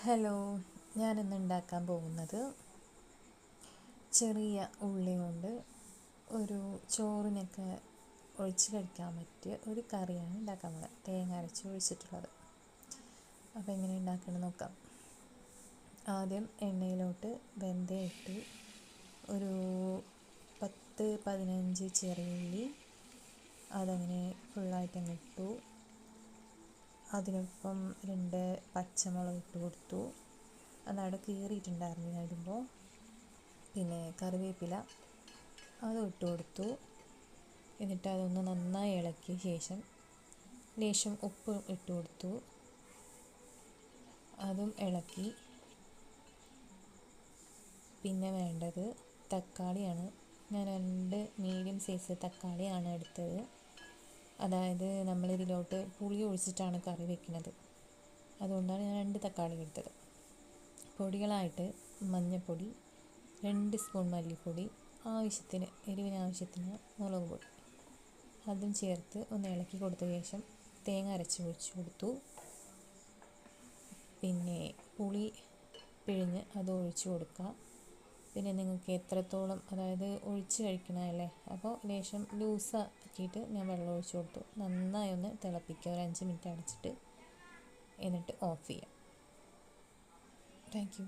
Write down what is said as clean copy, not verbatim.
Hello, ഞാനിന്ന് ഉണ്ടാക്കാൻ പോകുന്നത് ചെറിയ ഉള്ളി കൊണ്ട് ഒരു ചോറിനൊക്കെ ഒഴിച്ച് കഴിക്കാൻ പറ്റിയ ഒരു കറിയാണ് ഉണ്ടാക്കാൻ പോകുന്നത്. തേങ്ങ അരച്ച് ഒഴിച്ചിട്ടുള്ളത്. അപ്പോൾ എങ്ങനെ ഉണ്ടാക്കണം നോക്കാം. ആദ്യം എണ്ണയിലോട്ട് വെന്തയം ഇട്ട് ഒരു 10-15 ചെറിയ ഉള്ളി അതങ്ങനെ ഫുള്ളായിട്ടങ്ങ് ഇട്ടു. അതിനൊപ്പം 2 പച്ചമുളക് ഇട്ട് കൊടുത്തു. അതവിടെ കീറിയിട്ടുണ്ടായിരുന്നു ഞാൻ ഇടുമ്പോൾ. പിന്നെ കറിവേപ്പില അതും ഇട്ട് കൊടുത്തു. എന്നിട്ട് അതൊന്ന് നന്നായി ഇളക്കിയ ശേഷം ലേശം ഉപ്പ് ഇട്ട് കൊടുത്തു. അതും ഇളക്കി. പിന്നെ വേണ്ടത് തക്കാളിയാണ്. ഞാൻ 2 മീഡിയം സൈസ് തക്കാളിയാണ് എടുത്തത്. അതായത് നമ്മളിതിലോട്ട് പുളി ഒഴിച്ചിട്ടാണ് കറി വെക്കുന്നത്. അതുകൊണ്ടാണ് ഞാൻ 2 തക്കാളി എടുത്തത്. പൊടികളായിട്ട് മഞ്ഞൾപ്പൊടി, 2 സ്പൂൺ മല്ലിപ്പൊടി, എരിവിന് ആവശ്യത്തിന് മുളക് പൊടി, അതും ചേർത്ത് ഒന്ന് ഇളക്കി കൊടുത്ത ശേഷം തേങ്ങ അരച്ച് ഒഴിച്ച് കൊടുത്തു. പിന്നെ പുളി പിഴിഞ്ഞ് അത് ഒഴിച്ച് കൊടുക്കുക. പിന്നെ നിങ്ങൾക്ക് എത്രത്തോളം, അതായത് ഒഴിച്ച് കഴിക്കണമല്ലേ, അപ്പോൾ ലേശം ലൂസാക്കിയിട്ട് ഞാൻ വെള്ളം ഒഴിച്ച് കൊടുത്തു. നന്നായി ഒന്ന് തിളപ്പിക്കുക, ഒരു 5 മിനിറ്റ് അടച്ചിട്ട്. എന്നിട്ട് ഓഫ് ചെയ്യാം. Thank you.